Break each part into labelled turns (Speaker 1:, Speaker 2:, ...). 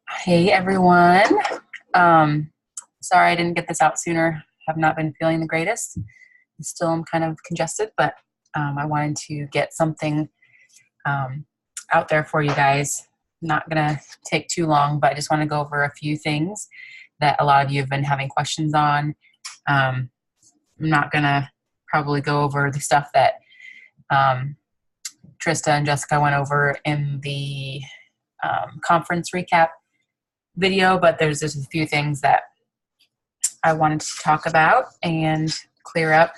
Speaker 1: Hey everyone. Um, Sorry I didn't get this out sooner. Have not been feeling the greatest. Still am kind of congested, but I wanted to get something um, out there for you guys. Not gonna take too long, but I just want to go over a few things that a lot of you have been having questions on. I'm not gonna probably go over the stuff that um, Trista and Jessica went over in the conference recap video, but there's just a few things that I wanted to talk about and clear up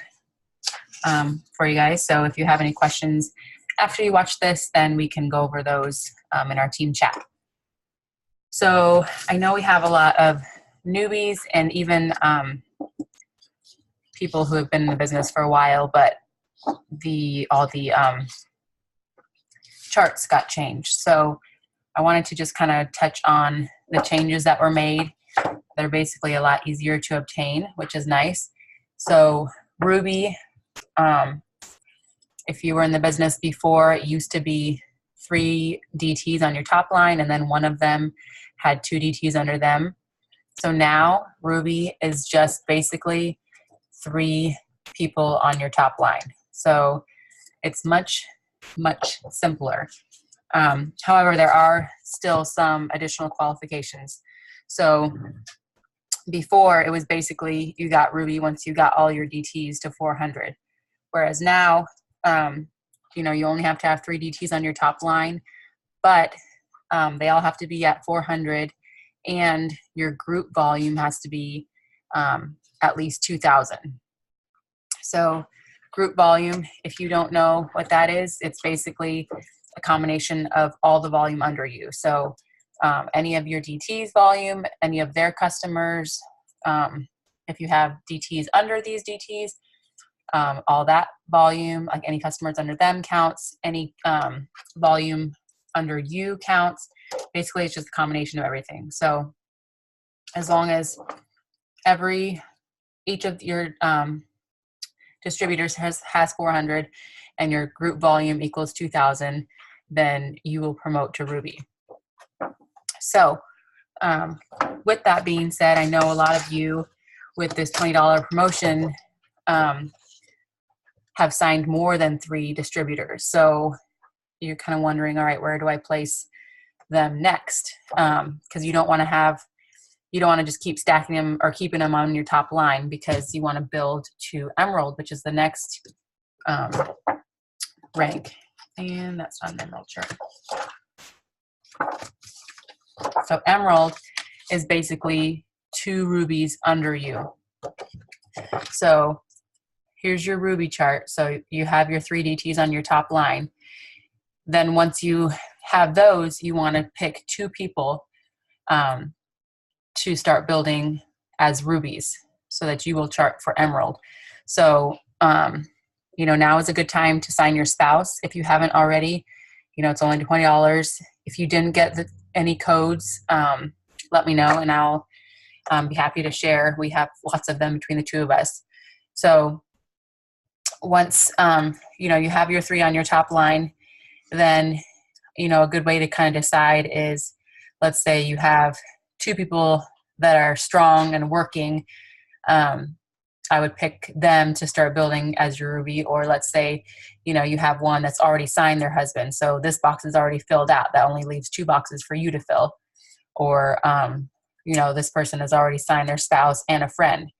Speaker 1: for you guys. So if you have any questions after you watch this, then we can go over those in our team chat. So I know we have a lot of newbies and even people who have been in the business for a while, but all the charts got changed. So I wanted to just kind of touch on the changes that were made. They're basically a lot easier to obtain, which is nice. So Ruby, if you were in the business before, it used to be 3 DTs on your top line, and then one of them had 2 DTs under them. So now Ruby is just basically 3 people on your top line. So it's much, much simpler. However, there are still some additional qualifications. So before, it was basically you got Ruby once you got all your DTs to 400. Whereas now, you only have to have 3 DTs on your top line, but they all have to be at 400, and your group volume has to be at least 2,000. So group volume, if you don't know what that is, it's basically a combination of all the volume under you. So any of your DTs volume, any of their customers, if you have DTs under these DTs, all that volume, like any customers under them counts, any volume under you counts. Basically, it's just a combination of everything. So as long as each of your distributors has 400 and your group volume equals 2,000, then you will promote to Ruby. So with that being said, I know a lot of you with this $20 promotion have signed more than 3 distributors. So you're kind of wondering, all right, where do I place them next? Because you don't want to just keep stacking them or keeping them on your top line, because you want to build to Emerald, which is the next rank. And that's not an Emerald chart. So Emerald is basically 2 rubies under you. So here's your Ruby chart. So you have your 3 DTs on your top line. Then once you have those, you want to pick 2 people to start building as rubies so that you will chart for Emerald. So, now is a good time to sign your spouse if you haven't already. It's only $20. If you didn't get any codes, let me know and I'll be happy to share. We have lots of them between the 2 of us. So once, you have your 3 on your top line, then, a good way to kind of decide is, let's say you have 2 people that are strong and working. I would pick them to start building as your Ruby. Or let's say, you have one that's already signed their husband. So this box is already filled out. That only leaves 2 boxes for you to fill. Or, this person has already signed their spouse and a friend.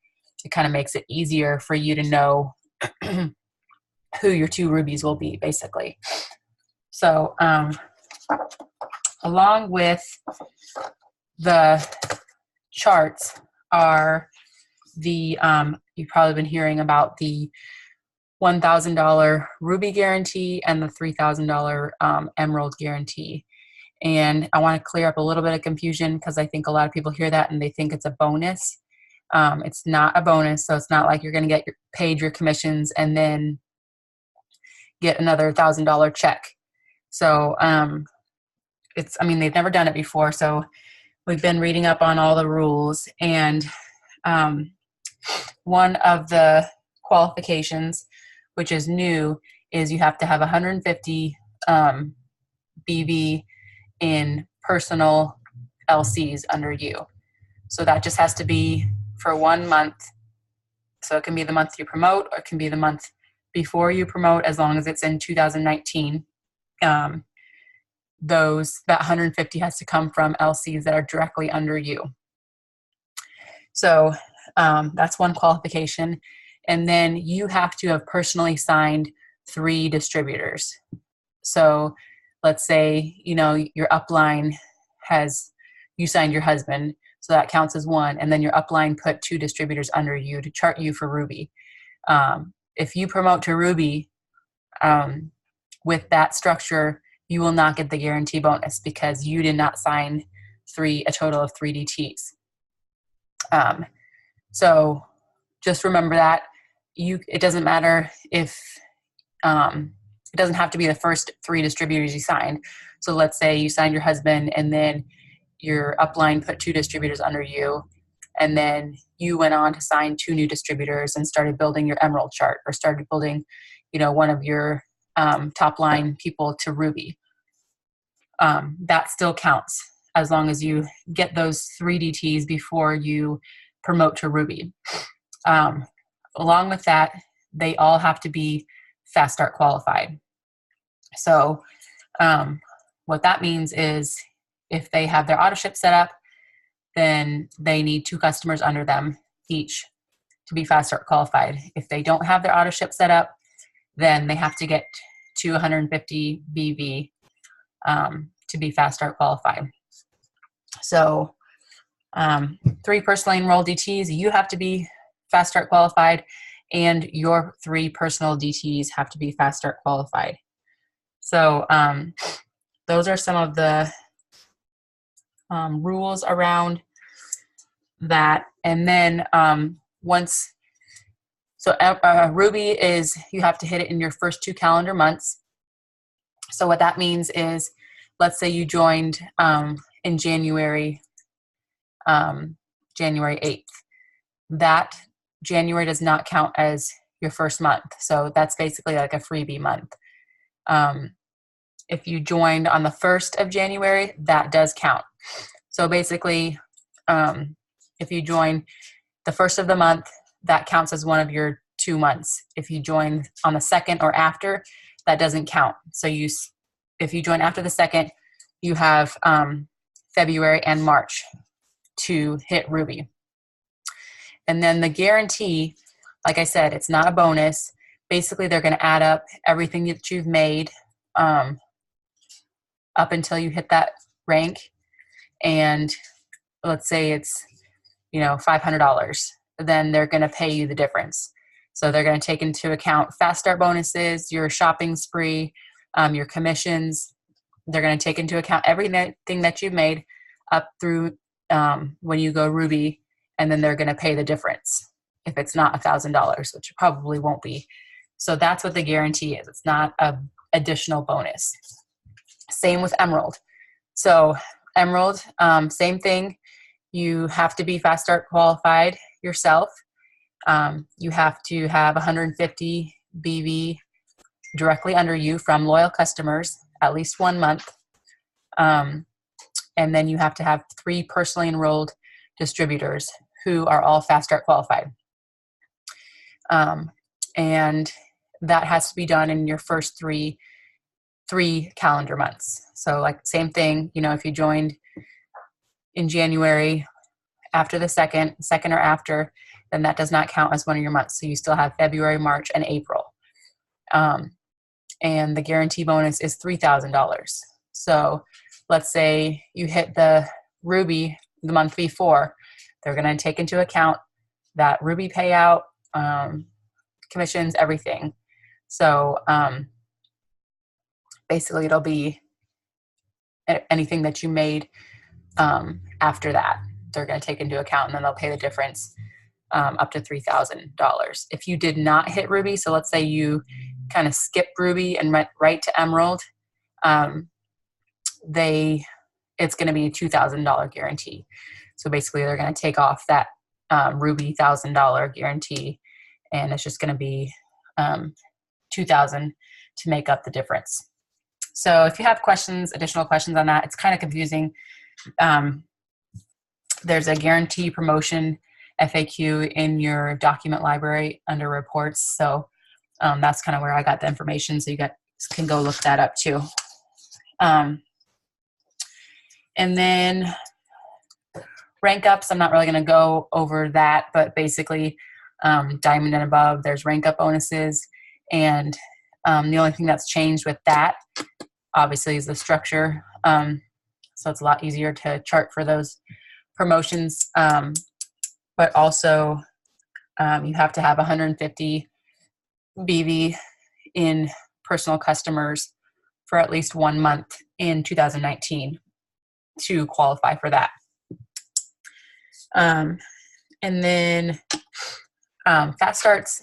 Speaker 1: It kind of makes it easier for you to know who your 2 rubies will be, basically. So along with the charts are the, you've probably been hearing about the $1,000 Ruby guarantee and the $3,000 Emerald guarantee. And I want to clear up a little bit of confusion, because I think a lot of people hear that and they think it's a bonus. It's not a bonus, so it's not like you're going to get paid your commissions and then get another $1,000 check. So they've never done it before, so we've been reading up on all the rules, and one of the qualifications, which is new, is you have to have 150 BV in personal LCs under you. So that just has to be for 1 month. So it can be the month you promote, or it can be the month before you promote, as long as it's in 2019. That 150 has to come from LCs that are directly under you. So that's one qualification. And then you have to have personally signed 3 distributors. So let's say, your upline you signed your husband, so that counts as 1, and then your upline put 2 distributors under you to chart you for Ruby. If you promote to Ruby with that structure, you will not get the guarantee bonus because you did not sign a total of 3 DTs. So just remember that it doesn't matter if it doesn't have to be the first 3 distributors you signed. So let's say you signed your husband and then your upline put 2 distributors under you, and then you went on to sign 2 new distributors and started building your Emerald chart, or started building, one of your top line people to Ruby. That still counts as long as you get those 3 DTs before you promote to Ruby. Along with that, they all have to be Fast Start qualified. So what that means is if they have their auto ship set up, then they need 2 customers under them each to be Fast Start qualified. If they don't have their auto ship set up, then they have to get to 150 BV to be Fast Start qualified. So 3 personally enrolled DTs, you have to be Fast Start qualified, and your 3 personal DTs have to be Fast Start qualified. So those are some of the rules around that. And then Ruby is, you have to hit it in your first 2 calendar months. So what that means is, let's say you joined in January 8th. That January does not count as your first month. So that's basically like a freebie month. If you joined on the 1st of January, that does count. So basically, if you join the 1st of the month, that counts as one of your 2 months. If you join on the 2nd or after, that doesn't count. So if you join after the 2nd, you have February and March to hit Ruby. And then the guarantee, like I said, it's not a bonus. Basically, they're going to add up everything that you've made up until you hit that rank. And let's say it's, $500. Then they're going to pay you the difference. So they're going to take into account Fast Start bonuses, your shopping spree, your commissions. They're going to take into account everything that you've made up through when you go Ruby, and then they're going to pay the difference if it's not $1,000, which it probably won't be. So that's what the guarantee is. It's not an additional bonus. Same with Emerald. So Emerald, same thing. You have to be Fast Start qualified yourself. You have to have 150 BV directly under you from loyal customers, at least 1 month. And then you have to have 3 personally enrolled distributors who are all Fast Start qualified. And that has to be done in your first three calendar months. So like same thing, if you joined in January after the second or after, then that does not count as one of your months. So you still have February, March, and April. And the guarantee bonus is $3,000. So let's say you hit the Ruby the month before, they're going to take into account that Ruby payout, commissions, everything. So basically it'll be anything that you made after that. They're going to take into account, and then they'll pay the difference up to $3,000. If you did not hit Ruby, so let's say you kind of skipped Ruby and went right to Emerald, it's going to be a $2,000 guarantee. So basically they're going to take off that Ruby $1,000 guarantee, and it's just going to be $2,000 to make up the difference. So if you have additional questions on that, it's kind of confusing. There's a guarantee promotion FAQ in your document library under reports. So that's kind of where I got the information. So you can go look that up too. And then rank ups, I'm not really going to go over that, but basically diamond and above, there's rank up bonuses. And the only thing that's changed with that, obviously, is the structure. So it's a lot easier to chart for those promotions. But also you have to have 150 BV in personal customers for at least 1 month in 2019 to qualify for that. And then fast starts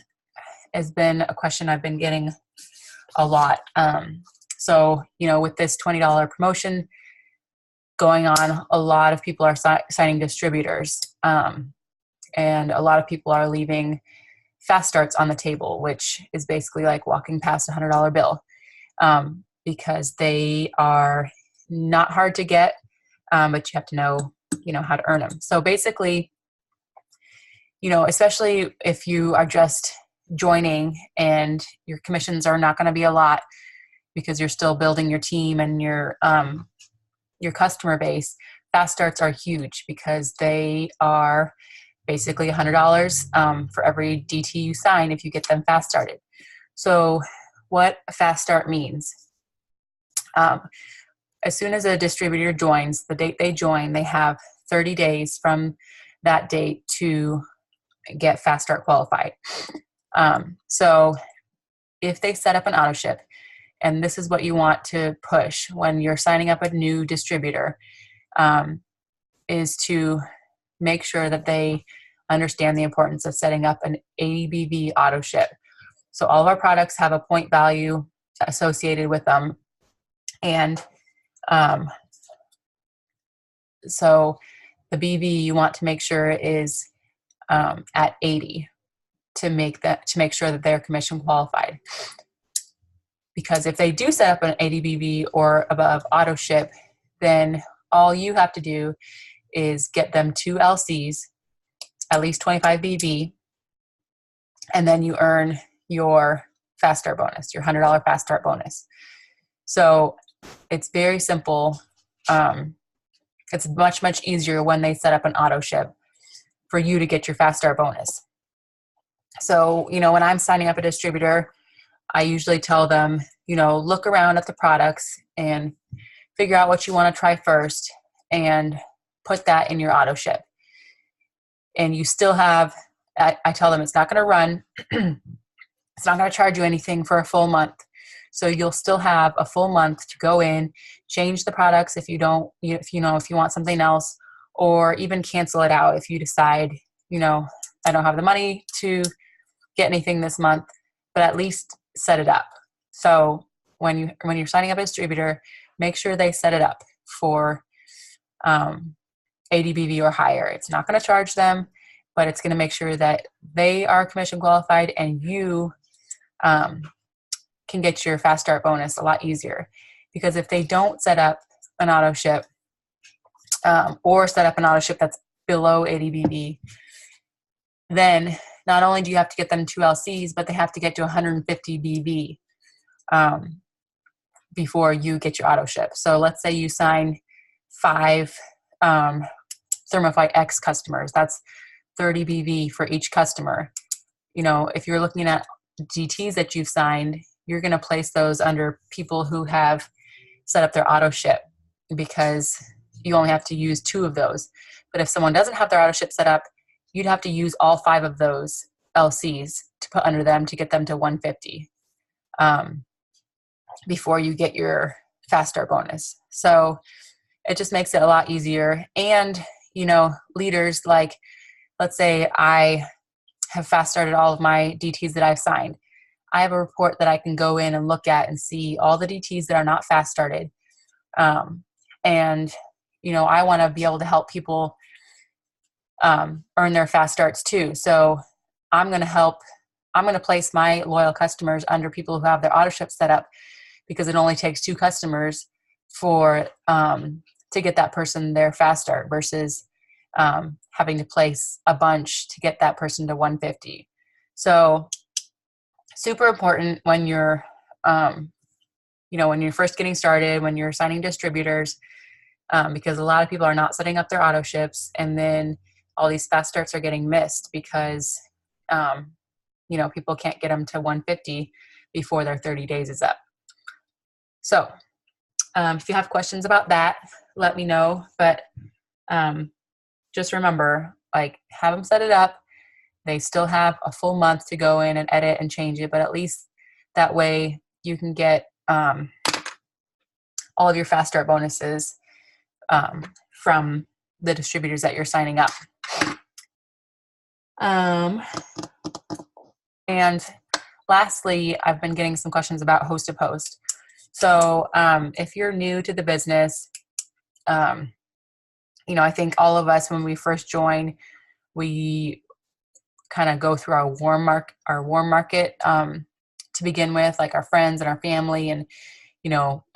Speaker 1: has been a question I've been getting a lot. So, with this $20 promotion going on, a lot of people are signing distributors. And a lot of people are leaving fast starts on the table, which is basically like walking past a $100 bill, because they are not hard to get, but you have to know how to earn them. So basically, especially if you are just joining and your commissions are not going to be a lot because you're still building your team and your customer base, fast starts are huge because they are basically $100 for every DT you sign if you get them fast started. So what a fast start means, as soon as a distributor joins, the date they join, they have 30 days from that date to get fast start qualified. So if they set up an auto ship, and this is what you want to push when you're signing up a new distributor, is to make sure that they understand the importance of setting up an ADBV auto ship. So all of our products have a point value associated with them. And so the BV you want to make sure is at 80 to make sure that they're commission qualified. Because if they do set up an ADBV or above auto ship, then all you have to do is get them 2 LCs, at least 25 BV, and then you earn your fast start bonus, your $100 fast start bonus. So it's very simple. It's much, much easier when they set up an auto ship for you to get your fast start bonus. So, when I'm signing up a distributor, I usually tell them, look around at the products and figure out what you want to try first and put that in your auto ship. And you still have, I tell them it's not going to run. It's not going to charge you anything for a full month. So you'll still have a full month to go in, change the products if you don't, if you want something else, or even cancel it out if you decide, I don't have the money to get anything this month, but at least set it up. So when you're signing up a distributor, make sure they set it up for ADBV or higher. It's not going to charge them, but it's going to make sure that they are commission qualified and you can get your fast start bonus a lot easier. Because if they don't set up an auto ship or set up an auto ship that's below ADBV, then not only do you have to get them 2 LCs, but they have to get to 150 BV before you get your auto ship. So let's say you sign 5 ThermoFight X customers. That's 30 BV for each customer. If you're looking at GTs that you've signed, you're going to place those under people who have set up their auto ship because you only have to use 2 of those. But if someone doesn't have their auto ship set up, you'd have to use all 5 of those LCs to put under them to get them to 150 before you get your fast start bonus. So it just makes it a lot easier. And, leaders, like, let's say I have fast started all of my DTs that I've signed. I have a report that I can go in and look at and see all the DTs that are not fast started. And, I want to be able to help people earn their fast starts too. So I'm going to place my loyal customers under people who have their auto ship set up, because it only takes 2 customers to get that person their fast start versus having to place a bunch to get that person to 150. So super important when you're, when you're first getting started, when you're signing distributors, because a lot of people are not setting up their auto ships, and then all these fast starts are getting missed because, people can't get them to 150 before their 30 days is up. So if you have questions about that, let me know. But just remember, have them set it up. They still have a full month to go in and edit and change it, but at least that way you can get all of your fast start bonuses from the distributors that you're signing up. And lastly, I've been getting some questions about host to post. So if you're new to the business, I think all of us, when we first join, we kind of go through our warm market to begin with, like our friends and our family, and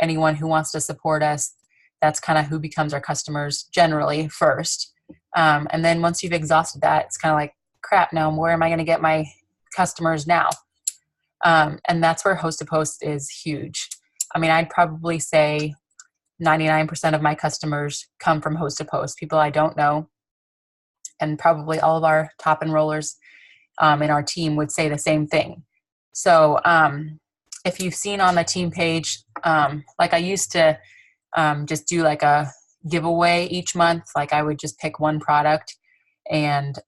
Speaker 1: anyone who wants to support us. That's kind of who becomes our customers generally first. And then once you've exhausted that, it's kind of like, crap, now where am I going to get my customers now? And that's where host to post is huge. I mean, I'd probably say 99% of my customers come from host to post, people I don't know. And probably all of our top enrollers in our team would say the same thing. So if you've seen on the team page, like I used to just do like a giveaway each month. Like I would just pick one product, and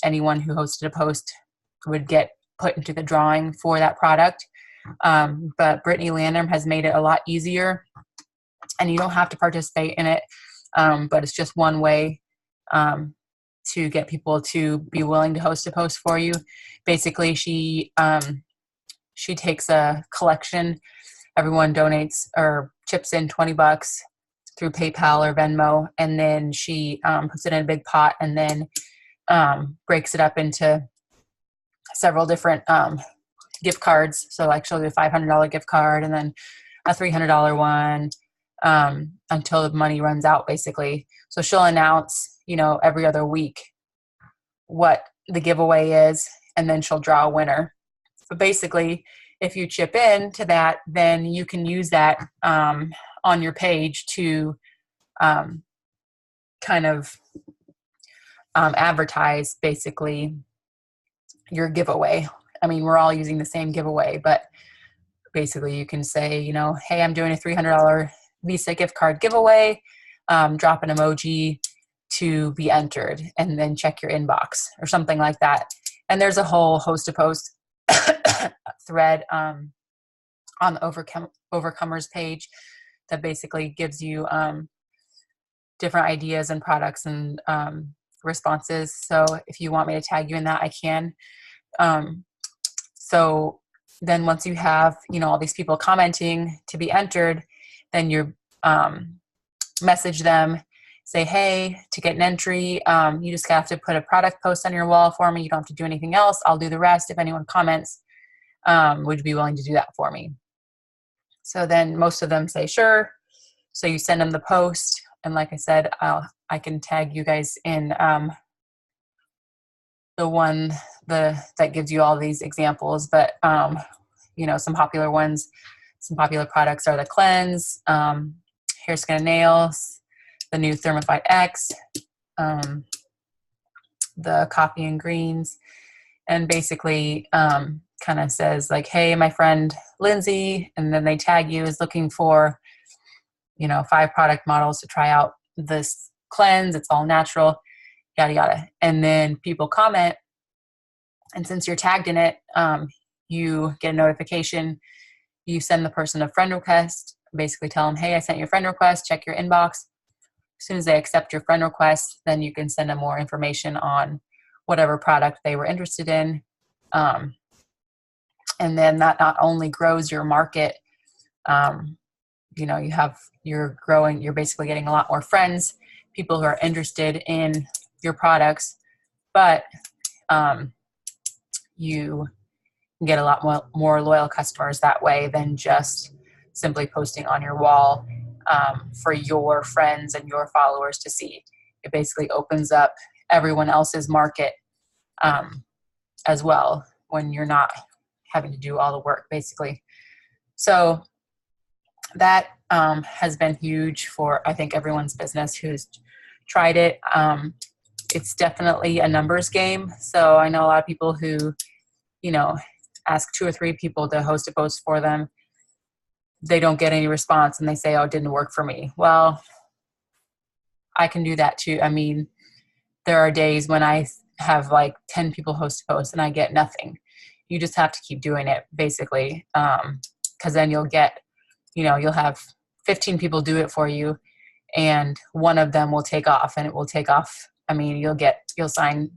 Speaker 1: anyone who hosted a post would get put into the drawing for that product. But Brittany Landrum has made it a lot easier, and you don't have to participate in it. But it's just one way to get people to be willing to host a post for you. Basically, she takes a collection. Everyone donates or chips in $20 through PayPal or Venmo, and then she puts it in a big pot, and then breaks it up into several different gift cards. So like she'll do a $500 gift card and then a $300 one until the money runs out, basically. So she'll announce, every other week what the giveaway is, and then she'll draw a winner. But basically, if you chip in to that, then you can use that on your page to kind of advertise basically your giveaway. I mean, we're all using the same giveaway, but basically you can say, hey, I'm doing a $300 Visa gift card giveaway. Drop an emoji to be entered, and then check your inbox or something like that. And there's a whole host to post thread on the Overcomers page that basically gives you different ideas and products and responses. So if you want me to tag you in that, I can. So then once you have, all these people commenting to be entered, then you message them, say, hey, to get an entry, you just have to put a product post on your wall for me. You don't have to do anything else. I'll do the rest. If anyone comments, would you be willing to do that for me? So then most of them say, sure. So you send them the post. And like I said, I can tag you guys in the one that gives you all these examples. But, some popular ones, some popular products are the Cleanse, Hair, Skin, and Nails, the new Thermify X, the Coffee and Greens, and basically kind of says like, hey, my friend Lindsay, and then they tag you as looking for, 5 product models to try out this cleanse. It's all natural, yada, yada. And then people comment. And since you're tagged in it, you get a notification. You send the person a friend request, basically tell them, hey, I sent you a friend request, check your inbox. As soon as they accept your friend request, then you can send them more information on whatever product they were interested in. And then that not only grows your market, you're growing, you're basically getting a lot more friends, people who are interested in your products, but you get a lot more loyal customers that way than just simply posting on your wall for your friends and your followers to see. it basically opens up everyone else's market as well when you're not having to do all the work, basically. So that has been huge for, I think, everyone's business who's tried it. It's definitely a numbers game. So I know a lot of people who, you know, ask 2 or 3 people to host a post for them. They don't get any response and they say, oh, it didn't work for me. Well, I can do that too. I mean, there are days when I have like 10 people host a post and I get nothing. You just have to keep doing it, basically, because then you'll get, you'll have 15 people do it for you, and one of them will take off, and it will take off. I mean, you'll sign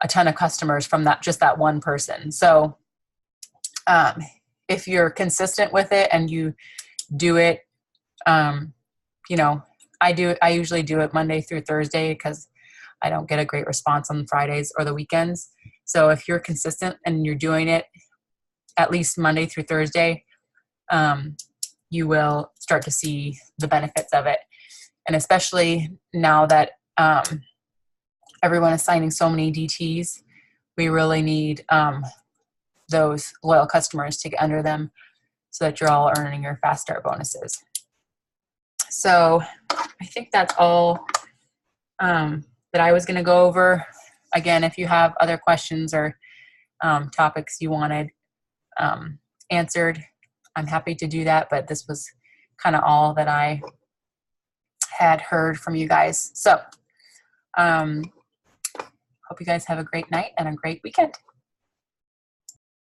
Speaker 1: a ton of customers from that one person. So if you're consistent with it and you do it, I usually do it Monday through Thursday because I don't get a great response on Fridays or the weekends. So if you're consistent and you're doing it at least Monday through Thursday, you will start to see the benefits of it. And especially now that everyone is signing so many DTs, we really need those loyal customers to get under them so that you're all earning your fast start bonuses. So I think that's all that I was going to go over. Again, if you have other questions or topics you wanted answered, I'm happy to do that, but this was kind of all that I had heard from you guys. So hope you guys have a great night and a great weekend.